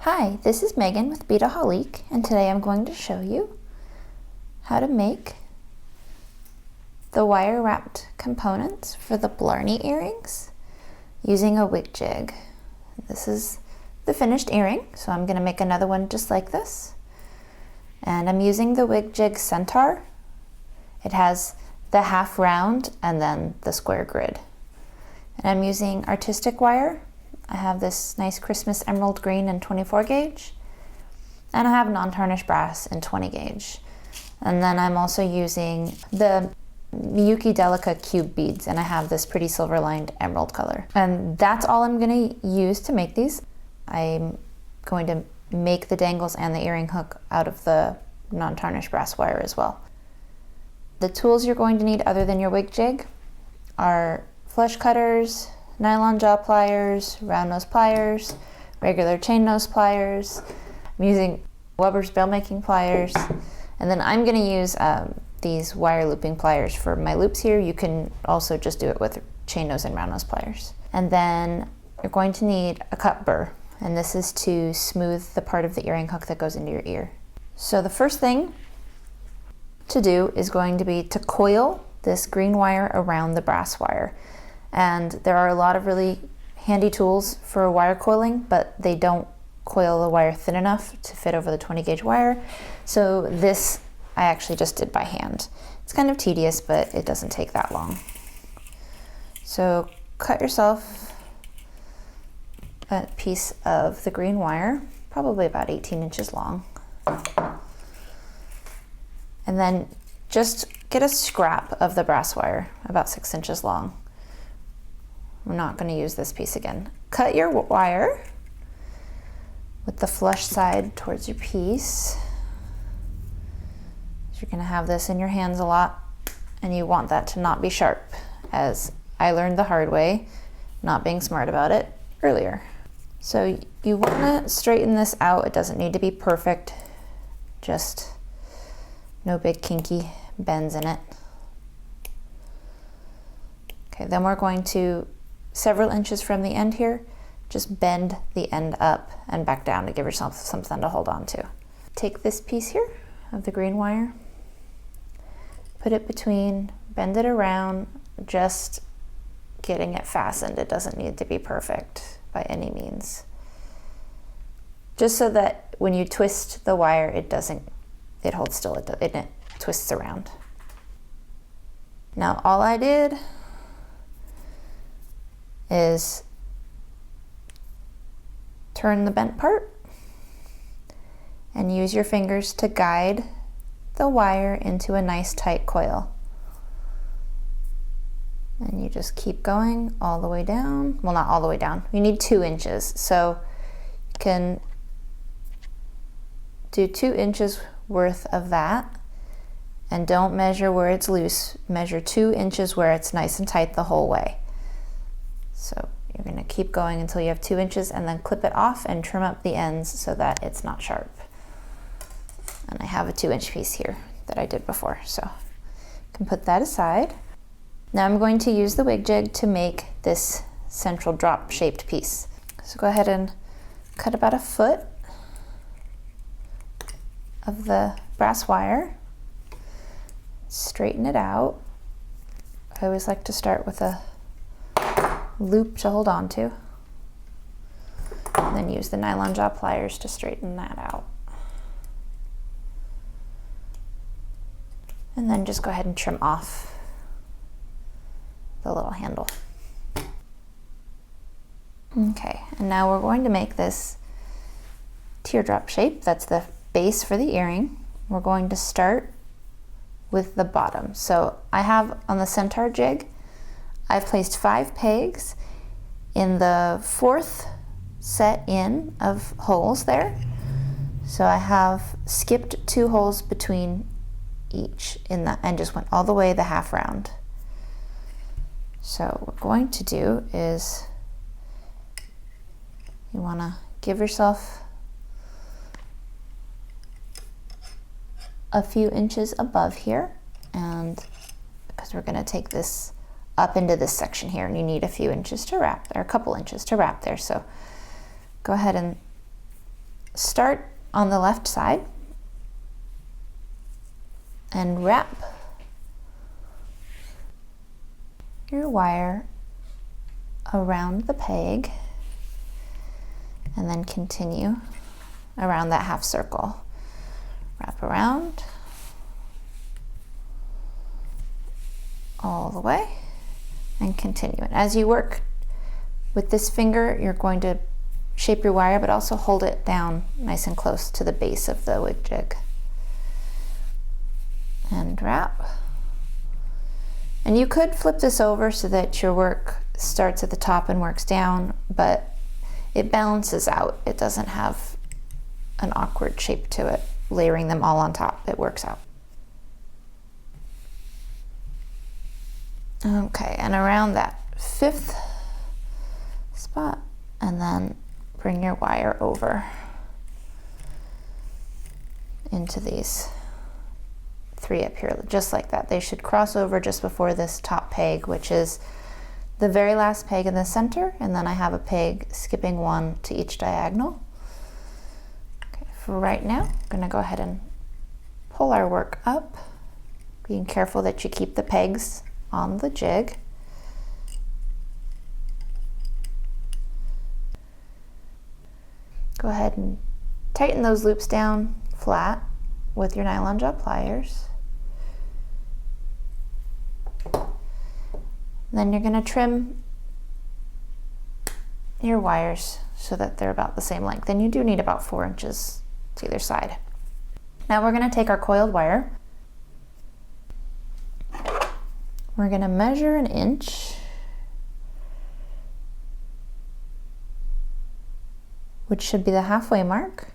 Hi, this is Megan with Beadaholique, and today I'm going to show you how to make the wire wrapped components for the Blarney earrings using a wig jig. This is the finished earring, so I'm going to make another one just like this. And I'm using the Wig Jig Centaur. It has the half round and then the square grid. And I'm using artistic wire. I have this nice Christmas emerald green in 24 gauge, and I have non-tarnished brass in 20 gauge. And then I'm also using the Miyuki Delica cube beads, and I have this pretty silver lined emerald color. And that's all I'm going to use to make these. I'm going to make the dangles and the earring hook out of the non-tarnished brass wire as well. The tools you're going to need other than your wig jig are flush cutters, nylon jaw pliers, round nose pliers, regular chain nose pliers. I'm using Wubbers bail making pliers, and then I'm going to use these wire looping pliers for my loops here. You can also just do it with chain nose and round nose pliers. And then you're going to need a cut burr, and this is to smooth the part of the earring hook that goes into your ear. So the first thing to do is going to be to coil this green wire around the brass wire. And there are a lot of really handy tools for wire coiling, but they don't coil the wire thin enough to fit over the 20 gauge wire. So this I actually just did by hand. It's kind of tedious, but it doesn't take that long. So cut yourself a piece of the green wire, probably about 18 inches long. And then just get a scrap of the brass wire, about 6 inches long. We're not going to use this piece again. Cut your wire with the flush side towards your piece. You're going to have this in your hands a lot, and you want that to not be sharp, as I learned the hard way, not being smart about it earlier. So you want to straighten this out. It doesn't need to be perfect, just no big kinky bends in it. Okay, then we're going to, several inches from the end here, just bend the end up and back down to give yourself something to hold on to. Take this piece here of the green wire, put it between, bend it around, just getting it fastened. It doesn't need to be perfect by any means. Just so that when you twist the wire, it holds still, it twists around. Now all I did is turn the bent part and use your fingers to guide the wire into a nice tight coil. And you just keep going all the way down. Well, not all the way down. You need 2 inches. So you can do 2 inches worth of that, and don't measure where it's loose. Measure 2 inches where it's nice and tight the whole way. So you're going to keep going until you have 2 inches, and then clip it off and trim up the ends so that it's not sharp. And I have a 2-inch piece here that I did before, so you can put that aside. Now I'm going to use the wig jig to make this central drop shaped piece. So go ahead and cut about 1 foot of the brass wire, straighten it out. I always like to start with a loop to hold on to, and then use the nylon jaw pliers to straighten that out. And then just go ahead and trim off the little handle. Okay, and now we're going to make this teardrop shape. That's the base for the earring. We're going to start with the bottom. So I have on the Centaur jig, I've placed 5 pegs in the 4th set in of holes there. So I have skipped 2 holes between each in that, and just went all the way the half round. So what we're going to do is, you want to give yourself a few inches above here, and because we're going to take this up into this section here, and you need a few inches to wrap, or a couple inches to wrap there. So go ahead and start on the left side and wrap your wire around the peg and then continue around that half circle. Wrap around all the way and continue. And as you work with this finger, you're going to shape your wire, but also hold it down nice and close to the base of the wig jig. And wrap. And you could flip this over so that your work starts at the top and works down, but it balances out. It doesn't have an awkward shape to it. Layering them all on top, it works out. Okay, and around that 5th spot, and then bring your wire over into these 3 up here, just like that. They should cross over just before this top peg, which is the very last peg in the center, and then I have a peg skipping 1 to each diagonal. Okay, for right now, I'm gonna go ahead and pull our work up, being careful that you keep the pegs on the jig. Go ahead and tighten those loops down flat with your nylon jaw pliers. Then you're going to trim your wires so that they're about the same length. And you do need about 4 inches to either side. Now we're going to take our coiled wire. We're going to measure 1 inch, which should be the halfway mark.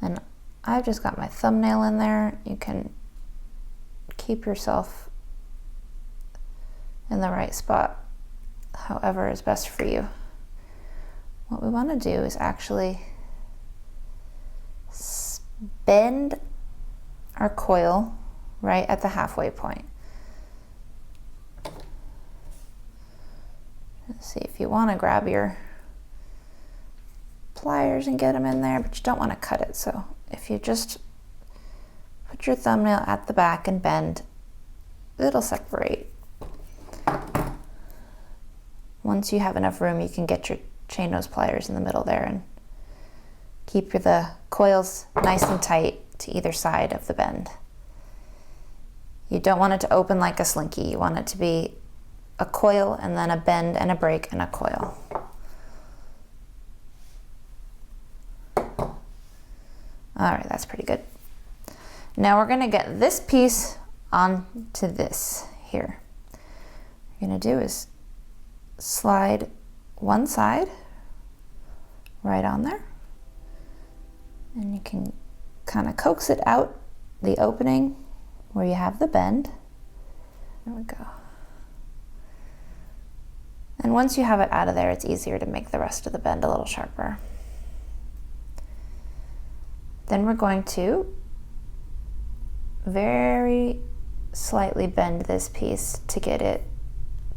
And I've just got my thumbnail in there. You can keep yourself in the right spot, however is best for you. What we want to do is actually bend our coil right at the halfway point. Let's see, if you want to grab your pliers and get them in there, but you don't want to cut it. So if you just put your thumbnail at the back and bend, it'll separate. Once you have enough room, you can get your chain nose pliers in the middle there and keep the coils nice and tight to either side of the bend. You don't want it to open like a slinky. You want it to be a coil and then a bend and a break and a coil. All right, that's pretty good. Now we're gonna get this piece onto this here. What you're gonna do is slide one side right on there, and you can kind of coax it out the opening where you have the bend. There we go. And once you have it out of there, it's easier to make the rest of the bend a little sharper. Then we're going to very slightly bend this piece to get it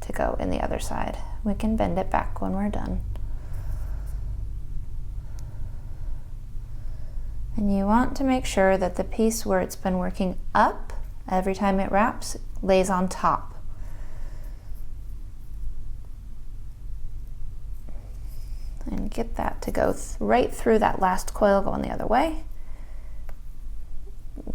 to go in the other side. We can bend it back when we're done. And you want to make sure that the piece where it's been working up every time it wraps lays on top. And get that to go right through that last coil going the other way.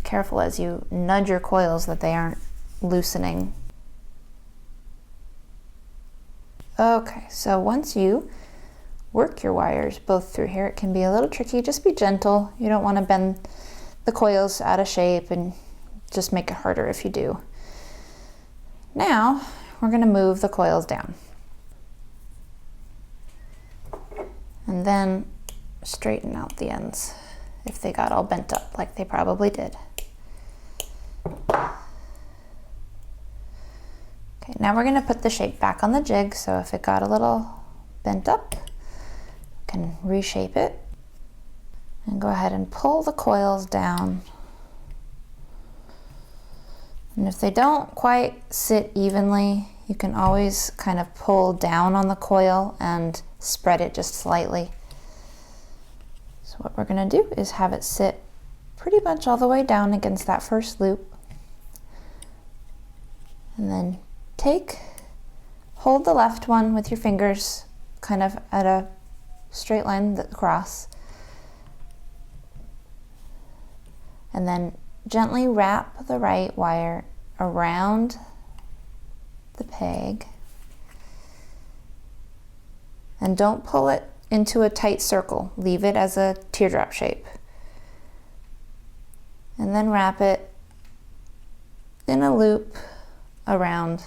Careful as you nudge your coils that they aren't loosening. Okay, so once you work your wires both through here, it can be a little tricky. Just be gentle. You don't want to bend the coils out of shape and just make it harder if you do. Now we're going to move the coils down. And then straighten out the ends if they got all bent up like they probably did. Okay, now we're going to put the shape back on the jig, so if it got a little bent up, you can reshape it and go ahead and pull the coils down. And if they don't quite sit evenly, you can always kind of pull down on the coil and spread it just slightly. So what we're gonna do is have it sit pretty much all the way down against that first loop. And then hold the left one with your fingers kind of at a straight line across. And then gently wrap the right wire around the peg. And don't pull it into a tight circle. Leave it as a teardrop shape. And then wrap it in a loop around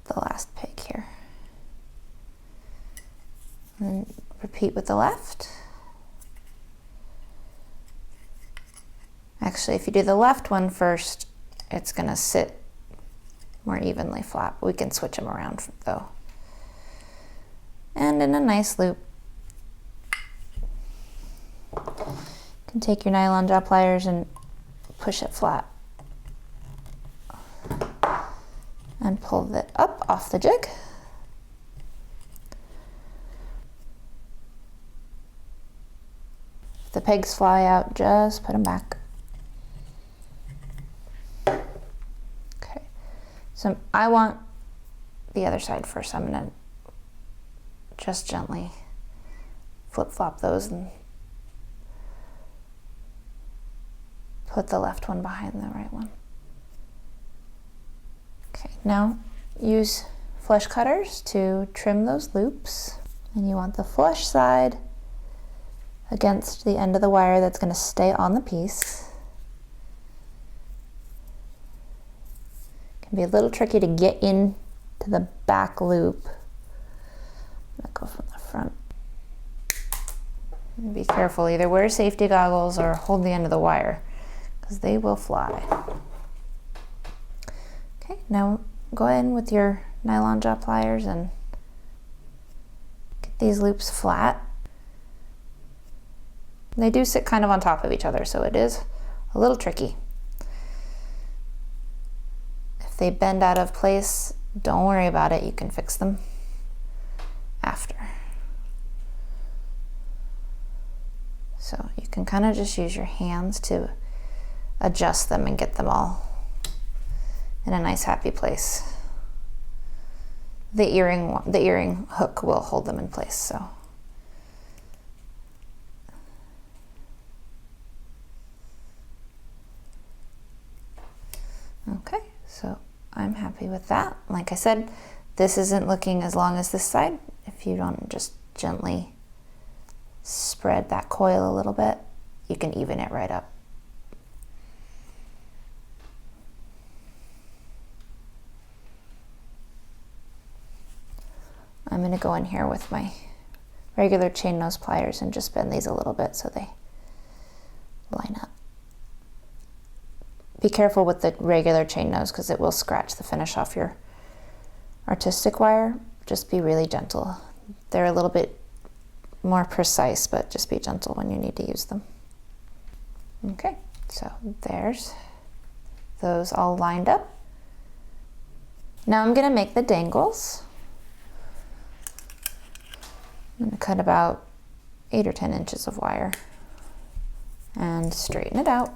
the last peg here. And repeat with the left. Actually, if you do the left one first, it's gonna sit more evenly flat. We can switch them around though. And in a nice loop. You can take your nylon jaw pliers and push it flat. And pull it up off the jig. If the pegs fly out, just put them back. Okay, so I want the other side first. I'm gonna just gently flip-flop those and put the left one behind the right one. Okay, now use flush cutters to trim those loops. And you want the flush side against the end of the wire that's going to stay on the piece. It can be a little tricky to get into the back loop. I'm going to go from the front. And be careful, either wear safety goggles or hold the end of the wire, because they will fly. Okay, now go in with your nylon jaw pliers and get these loops flat. They do sit kind of on top of each other, so it is a little tricky. If they bend out of place, don't worry about it, you can fix them after. So you can kind of just use your hands to adjust them and get them all in a nice happy place. The earring hook will hold them in place, so. Okay, so I'm happy with that. Like I said, this isn't looking as long as this side. If you don't just gently spread that coil a little bit, you can even it right up. I'm going to go in here with my regular chain nose pliers and just bend these a little bit so they line up. Be careful with the regular chain nose because it will scratch the finish off your artistic wire. Just be really gentle. They're a little bit more precise, but just be gentle when you need to use them. Okay, so there's those all lined up. Now I'm going to make the dangles. I'm going to cut about 8 or 10 inches of wire and straighten it out.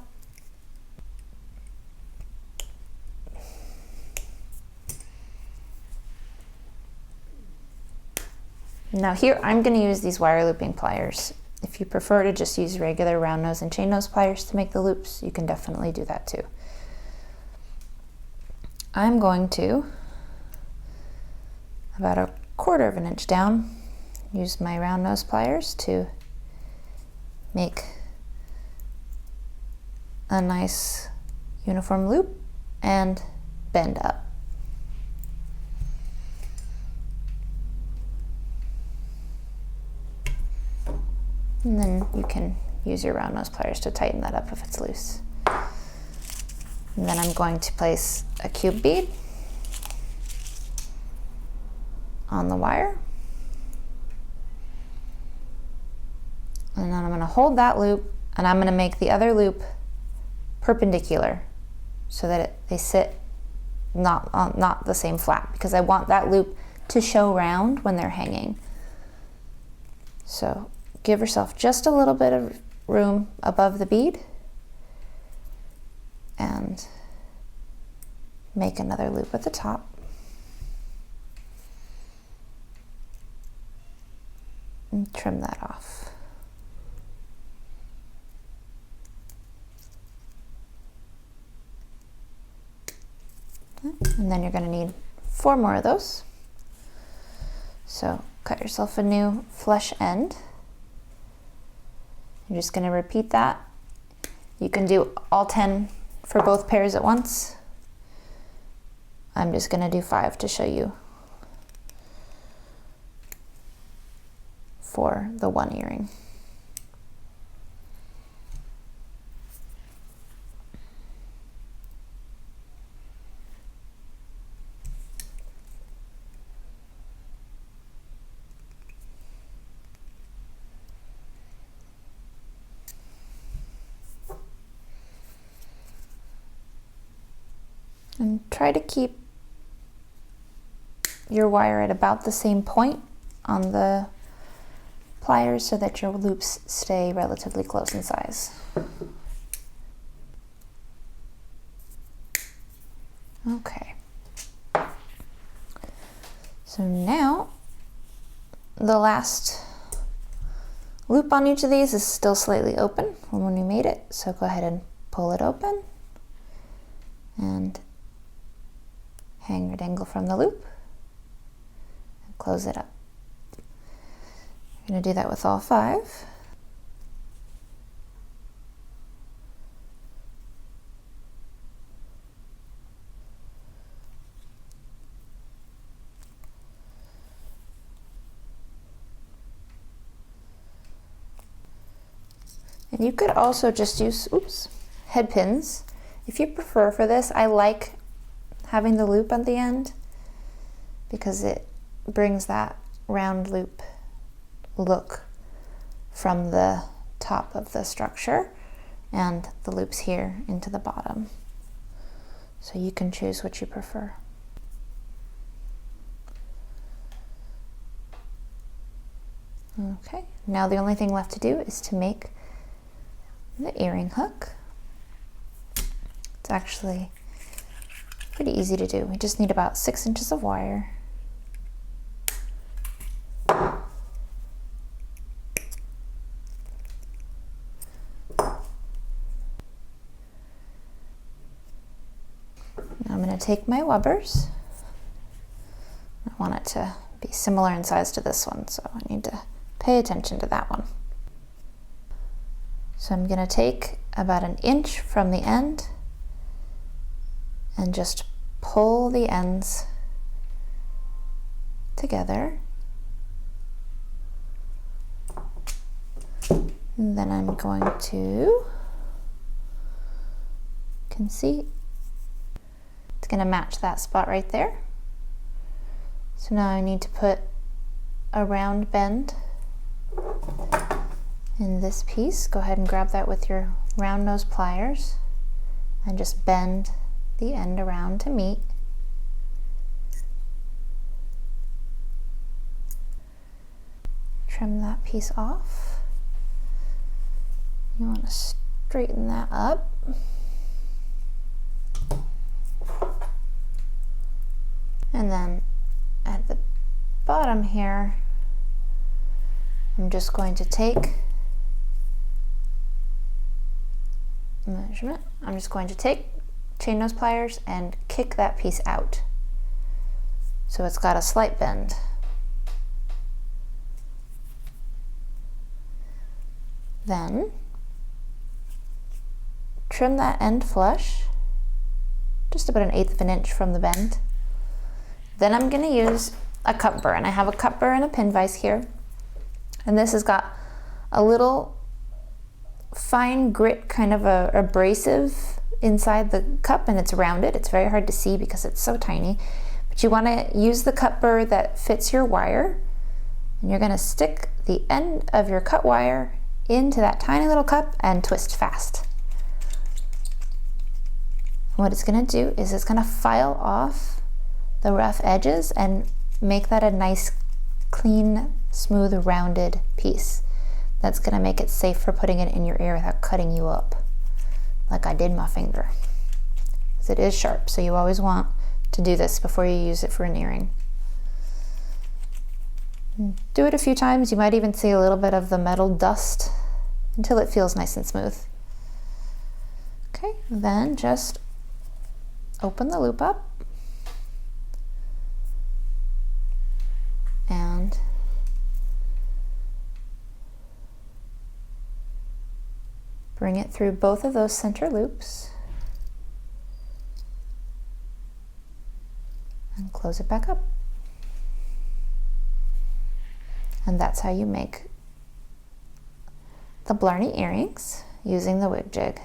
Now here I'm going to use these wire looping pliers. If you prefer to just use regular round nose and chain nose pliers to make the loops, you can definitely do that too. I'm going to, about 1/4 of an inch down, use my round nose pliers to make a nice uniform loop and bend up. And then you can use your round nose pliers to tighten that up if it's loose. And then I'm going to place a cube bead on the wire. And then I'm going to hold that loop and I'm going to make the other loop perpendicular so that they sit not the same flat, because I want that loop to show round when they're hanging. So give yourself just a little bit of room above the bead and make another loop at the top. And trim that off. And then you're going to need 4 more of those. So cut yourself a new flush end. You're just going to repeat that. You can do all 10 for both pairs at once. I'm just going to do 5 to show you for the one earring. And try to keep your wire at about the same point on the pliers so that your loops stay relatively close in size. Okay. So now the last loop on each of these is still slightly open from when we made it, so go ahead and pull it open and hang your dangle from the loop and close it up. You're going to do that with all 5. And you could also just use, head pins. If you prefer for this, I like having the loop at the end because it brings that round loop look from the top of the structure and the loops here into the bottom. So you can choose what you prefer. Okay, now the only thing left to do is to make the earring hook. It's actually pretty easy to do. We just need about 6 inches of wire. Now I'm going to take my Wubbers. I want it to be similar in size to this one, so I need to pay attention to that one. So I'm going to take about 1 inch from the end and just pull the ends together. And then I'm going to, you can see, it's going to match that spot right there. So now I need to put a round bend in this piece. Go ahead and grab that with your round nose pliers and just bend the end around to meet. Trim that piece off. You want to straighten that up. And then at the bottom here, I'm just going to take measurement. I'm just going to take chain nose pliers and kick that piece out so it's got a slight bend. Then trim that end flush, just about 1/8 of an inch from the bend. Then I'm going to use a cut burr, and I have a cut burr and a pin vise here, and this has got a little fine grit, kind of a abrasive inside the cup, and it's rounded. It's very hard to see because it's so tiny, but you want to use the cut burr that fits your wire, and you're going to stick the end of your cut wire into that tiny little cup and twist fast. What it's going to do is it's going to file off the rough edges and make that a nice, clean, smooth, rounded piece. That's gonna make it safe for putting it in your ear without cutting you up, like I did my finger. Because it is sharp, so you always want to do this before you use it for an earring. Do it a few times. You might even see a little bit of the metal dust until it feels nice and smooth. Okay, then just open the loop up and bring it through both of those center loops and close it back up. And that's how you make the Blarney earrings using the Wig Jig.